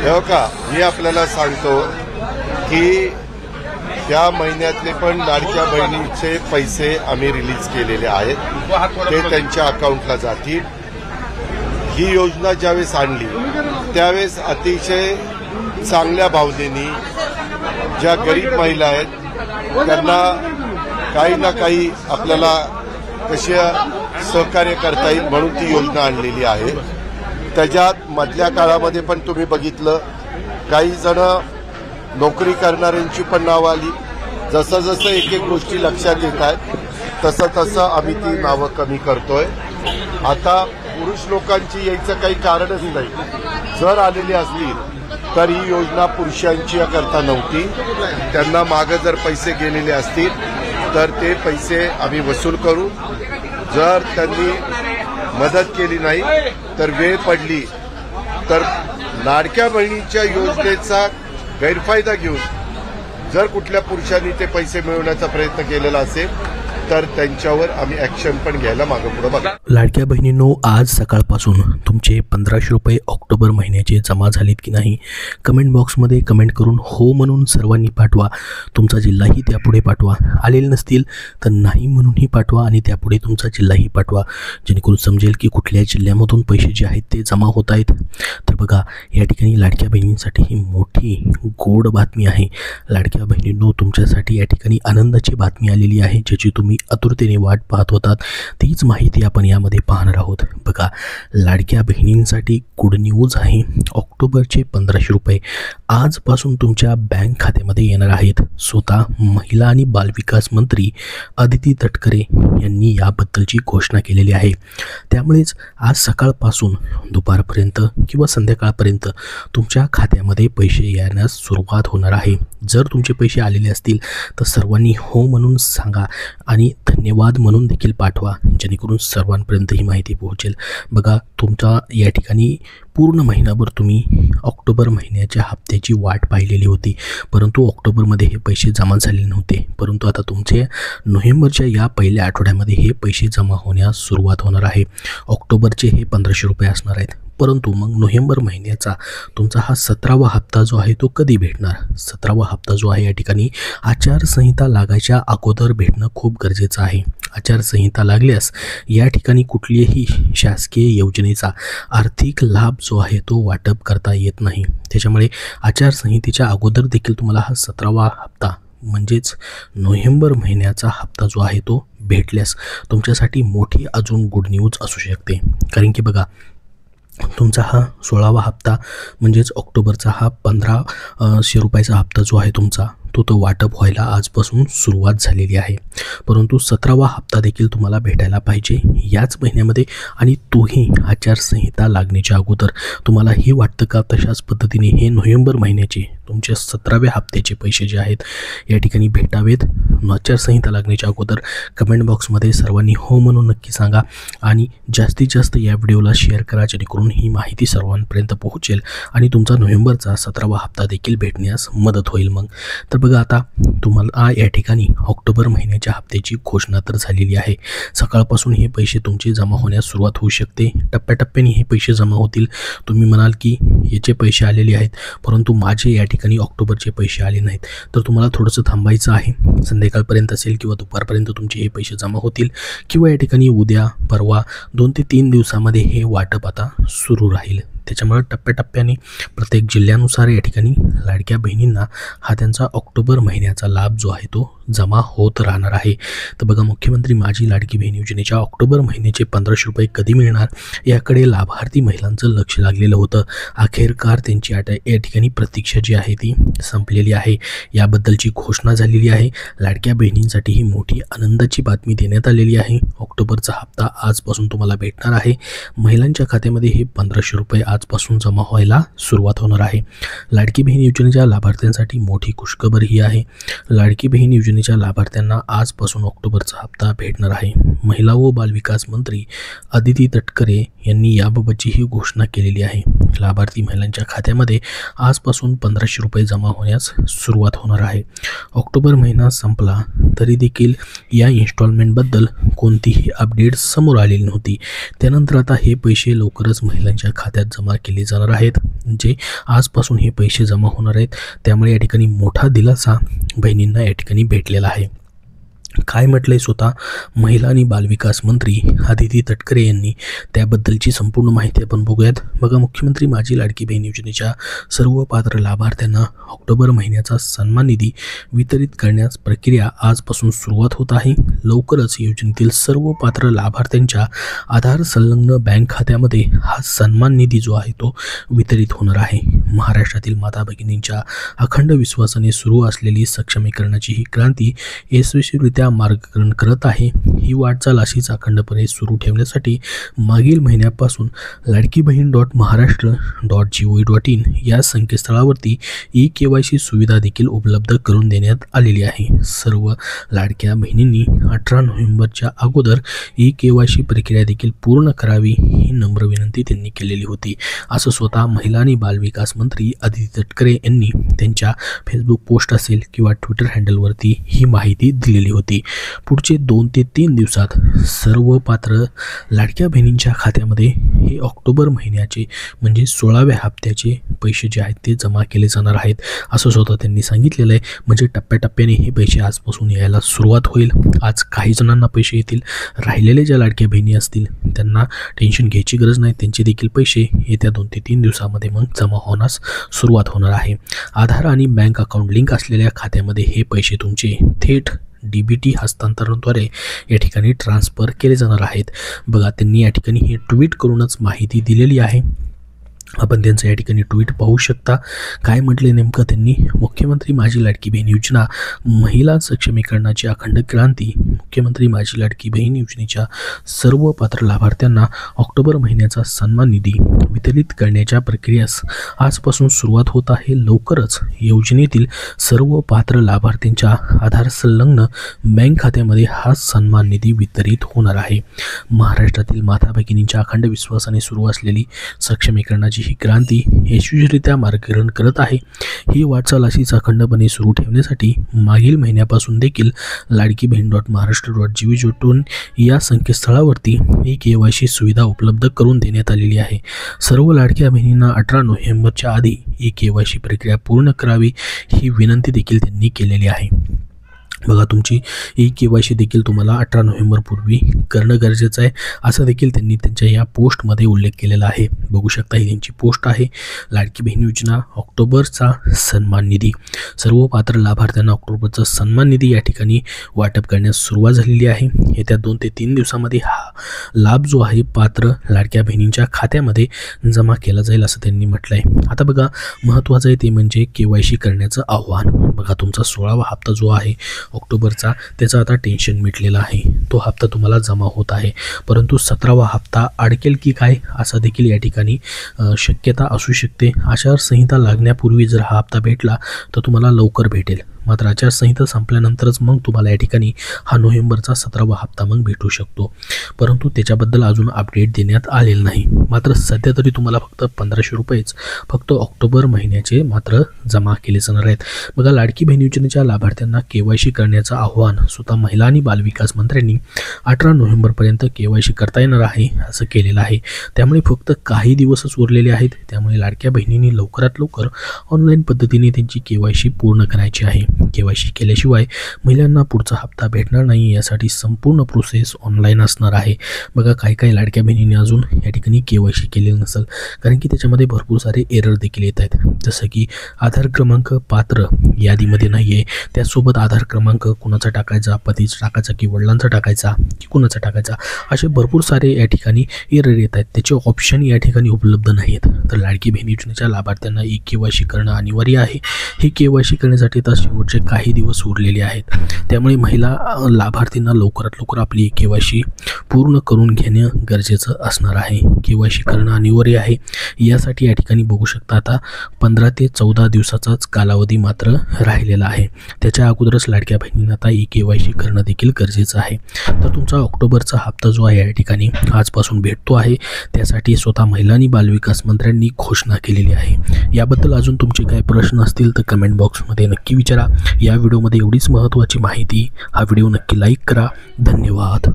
हे का मी आपल्याला सांगतो की त्या महिन्यातले पण लाडक्या बहिणीचे पैसे आम्ही रिलीज केलेले आहेत, ते त्यांच्या अकाउंटला जातील. ही योजना ज्यावेळेस आणली त्यावेळेस अतिशय चांगल्या भावनेने ज्या गरीब महिला आहेत त्यांना काही ना काही आपल्याला कसे सहकार्य करता येईल म्हणून ती योजना आणलेली आहे. त्याच्यात मधल्या काळामध्ये पण तुम्ही बघितलं काही जण नोकरी करणाऱ्यांची पण नावं आली. जसं जसं एक एक गोष्टी लक्षात येत आहेत तसं तसं आम्ही ती नावं कमी करतोय. आता पुरुष लोकांची यायचं काही कारणच नाही. जर आलेली असतील तर ही योजना पुरुषांची करता नव्हती. त्यांना मागे जर पैसे गेलेले असतील तर ते पैसे आम्ही वसूल करू. जर त्यांनी मदत केली नाही तर वेळ पडली तर लाडक्या बहिणीच्या योजनेचा गैरफायदा घेऊन जर कुठल्या पुरुषांनी ते पैसे मिळवण्याचा प्रयत्न केलेला असेल तर त्यांच्यावर आम्ही ॲक्शन पण घ्यायला मागे पुढे बघा. लाडक्या बहिणींनो, आज सकाळपासून तुमचे 1500 रुपये ऑक्टोबर महिन्याचे जमा झालेत की नाही कमेंट बॉक्समध्ये कमेंट करून हो म्हणून सर्वांनी पाठवा. तुमचा जिल्हाही त्यापुढे पाठवा. आलेले नसतील तर नाही म्हणूनही पाठवा आणि त्यापुढे तुमचा जिल्हाही पाठवा, जेणेकरून समजेल की कुठल्या जिल्ह्यामधून पैसे जे आहेत ते जमा होत आहेत. तर बघा, या ठिकाणी लाडक्या बहिणींसाठी ही मोठी गोड बातमी आहे. लाडक्या बहिणींनो, तुमच्यासाठी या ठिकाणी आनंदाची बातमी आलेली आहे, ज्याची तुम्ही आतुरतेने वाट पाहत होतात. तीच माहिती आपण यामध्ये पाहणार आहोत. बघा, लाडक्या बहिणींसाठी गुड न्यूज आहे. ऑक्टोबरचे 1500 रुपये आजपासून तुमच्या बँक खात्यामध्ये येणार आहेत. स्वतः महिला आणि बालविकास मंत्री अदिती तटकरे यांनी याबद्दलची घोषणा केलेली आहे. त्यामुळेच आज सकाळपासून दुपारपर्यंत किंवा संध्याकाळपर्यंत तुमच्या खात्यामध्ये पैसे येण्यास सुरुवात होणार आहे. जर तुमचे पैसे आलेले असतील तर सर्वांनी हो म्हणून सांगा आणि धन्यवाद म्हणून देखील पाठवा, जेणेकरून सर्वांपर्यंत ही माहिती पोहोचेल. बघा, तुमचा या ठिकाणी पूर्ण महिनाभर तुम्ही ऑक्टोबर महिन्याच्या हप्त्याची वाट पाहिलेली होती, परंतु ऑक्टोबरमध्ये हे पैसे जमा झालेले नव्हते. परंतु आता तुमचे नोव्हेंबरच्या या पहिल्या आठवड्यामध्ये हे पैसे जमा होण्यास सुरुवात होणार आहे. ऑक्टोबरचे हे 1500 रुपये असणार आहेत, परंतु मग नोव्हेंबर महिन्याचा तुमचा हा 17वा हप्ता जो आहे तो कधी भेटणार? 17वा हप्ता जो आहे या ठिकाणी आचारसंहिता लागायच्या अगोदर भेटणं खूप गरजेचं आहे. आचारसंहिता लागल्यास या ठिकाणी कुठल्याही शासकीय योजनेचा आर्थिक लाभ जो आहे तो वाटप करता येत नाही. त्याच्यामुळे आचारसंहितेच्या अगोदर देखील तुम्हाला हा 17वा हप्ता म्हणजेच नोव्हेंबर महिन्याचा हप्ता जो आहे तो भेटल्यास तुमच्यासाठी मोठी अजून गुड न्यूज असू शकते. कारण की बघा, तुमचा हा 16वा हप्ता म्हणजेच ऑक्टोबरचा हा 1500 रुपयाचा हप्ता जो आहे तुमचा तो वाटप व्हायला आजपासून सुरुवात झालेली आहे. परंतु 17वा हप्ता देखील तुम्हाला भेटायला पाहिजे याच महिन्यामध्ये, आणि तोही आचारसंहिता लागण्याच्या अगोदर. तुम्हालाही वाटतं का तशाच पद्धतीने हे नोव्हेंबर महिन्याचे तुमच्या 17व्या हप्त्याचे पैसे जे आहेत या ठिकाणी भेटावेत आचारसंहिता लागण्याच्या अगोदर? कमेंट बॉक्समध्ये सर्वांनी हो म्हणून नक्की सांगा आणि जास्तीत जास्त या व्हिडिओला शेअर करा, जेणेकरून ही माहिती सर्वांपर्यंत पोहोचेल आणि तुमचा नोव्हेंबरचा 17वा हप्ता देखील भेटण्यास मदत होईल. मग तर बघा, आता तुम्हाला या ठिकाणी ऑक्टोबर महिन्याच्या हप्त्याची घोषणा तर झालेली आहे. सकाळपासून हे पैसे तुमचे जमा होण्यास सुरुवात होऊ शकते. टप्प्याटप्प्याने हे पैसे जमा होतील. तुम्ही म्हणाल की याचे पैसे आलेले आहेत परंतु माझे या ठिकाणी ऑक्टोबरचे पैसे आले नाहीत, तर तुम्हाला थोडंसं थांबायचं आहे. संध्याकाळपर्यंत असेल किंवा दुपारपर्यंत तुमचे हे पैसे जमा होतील, किंवा या ठिकाणी उद्या परवा 2 ते 3 दिवसामध्ये हे वाटप आता सुरू राहील. त्याच्यामुळे टप्प्याटप्प्याने प्रत्येक जिल्ह्यानुसार या ठिकाणी लाडक्या बहिणींना हा त्यांचा ऑक्टोबर महिन्याचा लाभ जो आहे तो जमा होत राहणार आहे. तर बघा, मुख्यमंत्री माझी लाडकी बहीण योजनेच्या ऑक्टोबर महिन्याचे 1500 रुपये कधी मिळणार याकडे लाभार्थी महिलांचं लक्ष लागलेलं होतं. अखेरकार त्यांची या ठिकाणी प्रतीक्षा जी आहे ती संपलेली आहे. याबद्दलची घोषणा झालेली आहे. लाडक्या बहिणींसाठी ही मोठी आनंदाची बातमी देण्यात आलेली आहे. ऑक्टोबरचा हप्ता आजपासून तुम्हाला भेटणार आहे. महिलांच्या खात्यामध्ये हे 1500 रुपये आजपासून जमा व्हायला सुरुवात होणार आहे. लाडकी बहीण योजनेच्या लाभार्थ्यांसाठी मोठी खुशखबर ही आहे. लाडकी बहीण योजने योजनेच्या लाभार्थ्यांना आजपासून ऑक्टोबरचा हप्ता भेटणार आहे। महिला व बालविकास मंत्री अदिती तटकरे यांनी याबाबतची ही घोषणा केलेली आहे। लाभार्थी महिलांच्या खात्यामध्ये आजपासून 1500 रुपये जमा होण्यास सुरुवात होणार आहे। ऑक्टोबर महिना संपला तरी देखील या इन्स्टॉलमेंटबद्दल कोणतीही अपडेट समोर आलेली नव्हती। त्यानंतर आता हे पैसे लवकरच महिलांच्या खात्यात जमा केले जाणार आहेत, जे आजपासून हे पैसे जमा होणार आहेत। त्यामुळे या ठिकाणी मोठा दिलासा बहिणींना या ठिकाणी भेटलेला आहे। काय म्हटलंय स्वतः महिला आणि बालविकास मंत्री अदिती तटकरे यांनी, त्याबद्दलची संपूर्ण माहिती आपण बघूयात। बघा, मुख्यमंत्री माझी लाडकी बहीण योजनेच्या सर्व पात्र लाभार्थ्यांना ऑक्टोबर महिन्याचा सन्मान निधी वितरित करण्यास प्रक्रिया आजपासून सुरुवात होत आहे। लवकरच योजनेतील सर्व पात्र लाभार्थ्यांच्या आधार संलग्न बँक खात्यामध्ये हा सन्मान निधी जो आहे तो वितरित होणार आहे। महाराष्ट्रातील माता भगिनींच्या अखंड विश्वासाने सुरू असलेली सक्षमीकरणाची ही क्रांती यशस्वीरित्या मार्गक्रमण करत आहे। ही वाटचाल अशीच अखंडपणे सुरू ठेवण्यासाठी मागील महिन्यापासून ladkibhin.maharashtra.gov.in या संकेतस्थळावरती ई-KYC सुविधा देखील उपलब्ध करून देण्यात आलेली आहे। सर्व लाडक्या बहिणींनी 18 नोव्हेंबरच्या अगोदर ई-KYC प्रक्रिया देखील पूर्ण करावी, ही नम्र विनंती त्यांनी केलेली होती, असं स्वतः महिला आणि बालविकास मंत्री अदिती तटकरे यांनी त्यांच्या फेसबुक पोस्ट असेल किंवा ट्विटर हँडलवरती ही माहिती दिलेली होती। पुढचे 2 ते 3 दिवसात सर्व पात्र लाडक्या बहिणींच्या खात्यामध्ये हे ऑक्टोबर महिन्याचे म्हणजे 16व्या हप्त्याचे पैसे जे आहेत ते जमा केले जाणार आहेत, असं स्वतः त्यांनी सांगितलेलं आहे। म्हणजे टप्प्याटप्प्याने हे पैसे आजपासून यायला सुरुवात होईल। आज काही जणांना पैसे येतील, राहिलेले ज्या लाडक्या बहिणी असतील त्यांना टेन्शन घ्यायची गरज नाही, त्यांचे देखील पैसे येत्या 2 ते 3 दिवसामध्ये मग जमा होण्यास सुरुवात होणार आहे। आधार आणि बँक अकाउंट लिंक असलेल्या खात्यामध्ये हे पैसे तुमचे थेट DBT हस्तांतरणाद्वारे या ठिकाणी ट्रान्सफर केले जाणार आहेत। बघा, त्यांनी या ठिकाणी हे ट्विट करूनच माहिती दिलेली आहे। आपण त्यांचं या ठिकाणी ट्विट पाहू शकता। काय म्हटले नेमकं त्यांनी, मुख्यमंत्री माझी लाडकी बहीण योजना महिला सक्षमीकरणाची अखंड क्रांती। मुख्यमंत्री माझी लाडकी बहीण योजनेच्या सर्व पात्र लाभार्थ्यांना ऑक्टोबर महिन्याचा सन्मान निधी वितरित करण्याच्या प्रक्रियेस आजपासून सुरुवात होत आहे। लवकरच योजनेतील सर्व पात्र लाभार्थ्यांच्या आधार संलग्न बँक खात्यामध्ये हा सन्मान निधी वितरित होणार आहे। महाराष्ट्रातील माता भगिनींच्या अखंड विश्वासाने सुरू असलेली सक्षमीकरणाची ही क्रांती यशस्वीरित्या मार्गक्रमण करत आहे। ही वाटचाल अशीच अखंडपणे सुरू ठेवण्यासाठी मागील महिन्यापासून देखील ladkibhin.maharashtra.gov.in या संकेतस्थळावरती ई-KYC सुविधा उपलब्ध करून देण्यात आलेली आहे। सर्व लाडक्या बहिणींना 18 नोव्हेंबरच्या आधी ई-KYC प्रक्रिया पूर्ण करावी, ही विनंती देखील त्यांनी केलेली आहे। बघा, तुमची ई-KYC देखील तुम्हाला 18 नोव्हेंबरपूर्वी करणं गरजेचं आहे, असं देखील त्यांनी त्यांच्या या पोस्टमध्ये उल्लेख केलेला आहे। बघू शकता, ही त्यांची पोस्ट आहे। लाडकी बहीण योजना ऑक्टोबरचा सन्मान निधी, सर्व पात्र लाभार्थ्यांना ऑक्टोबरचा सन्मान निधी या ठिकाणी वाटप करण्यास सुरुवात झालेली आहे। येत्या 2 ते 3 दिवसामध्ये हा लाभ जो आहे पात्र लाडक्या बहिणींच्या खात्यामध्ये जमा केला जाईल, असं त्यांनी म्हटलं आहे। आता बघा, महत्त्वाचं आहे ते म्हणजे KYC करण्याचं आव्हान। बघा, तुमचा 16वा हप्ता जो आहे ऑक्टोबरचा, त्याचा आता टेन्शन मिटलेलं आहे, तो हप्ता तुम्हाला जमा होत आहे। परंतु 17वा हप्ता अडकेल की काय, असं देखील या ठिकाणी शक्यता असू शकते। आचारसंहिता लागण्यापूर्वी जर हा हप्ता भेटला तर तुम्हाला लवकर भेटेल, मात्र आचारसंहिता संपल्यानंतरच मग तुम्हाला या ठिकाणी हा नोव्हेंबरचा 17वा हप्ता मग भेटू शकतो। परंतु त्याच्याबद्दल अजून अपडेट देण्यात आलेलं नाही। मात्र सध्या तरी तुम्हाला फक्त 1500 रुपयेच फक्त ऑक्टोबर महिन्याचे मात्र जमा केले जाणार आहेत। बघा, लाडकी बहीण योजनेच्या लाभार्थ्यांना KYC करण्याचं आव्हान स्वतः महिला आणि बालविकास मंत्र्यांनी 18 नोव्हेंबरपर्यंत KYC करता येणार आहे असं केलेलं आहे। त्यामुळे फक्त काही दिवसच उरलेले आहेत। त्यामुळे लाडक्या बहिणींनी लवकरात लवकर ऑनलाईन पद्धतीने त्यांची KYC पूर्ण करायची आहे। KYC केल्याशिवाय महिलांना पुढचा हप्ता भेटणार नाही, यासाठी संपूर्ण प्रोसेस ऑनलाईन असणार आहे। बघा, काही लाडक्या बहिणींनी अजून या ठिकाणी KYC केलेलं नसेल, कारण की त्याच्यामध्ये भरपूर सारे एरर देखील येत आहेत, जसं की आधार क्रमांक पात्र यादीमध्ये नाही आहे, त्यासोबत आधार क्रमांक कुणाचा टाकायचा, पतीचा टाकायचा की वडिलांचा टाकायचा की कुणाचा टाकायचा, असे भरपूर सारे या ठिकाणी एरर येत आहेत। त्याचे ऑप्शन या ठिकाणी उपलब्ध नाहीत। तर लाडकी बहीण योजनेच्या लाभार्थ्यांना ई-KYC करणं अनिवार्य आहे। ही KYC करण्यासाठी तर शेवटचे काही दिवस उरलेले आहेत। त्यामुळे महिला लाभार्थींना लवकरात लवकर आपली KYC पूर्ण करून घेणं गरजेचं असणार आहे। KYC करणं अनिवार्य आहे। यासाठी या ठिकाणी बघू शकता, आता 15 ते 14 दिवसाचाच कालावधी मात्र राहिलेला आहे. त्याच्या अगोदरच लाडक्या बहिणींना आता KYC करणं देखील गरजेचं आहे. तर तुमचा ऑक्टोबरचा हप्ता जो आहे या ठिकाणी आजपासून भेटतो आहे. त्यासाठी स्वतः महिला आणि बालविकास मंत्र्यांनी घोषणा केलेली आहे. याबद्दल अजून तुमचे काय प्रश्न असतील तर कमेंट बॉक्समध्ये नक्की विचारा. या व्हिडिओमध्ये एवढीच महत्त्वाची माहिती. हा व्हिडिओ नक्की लाईक करा. धन्यवाद.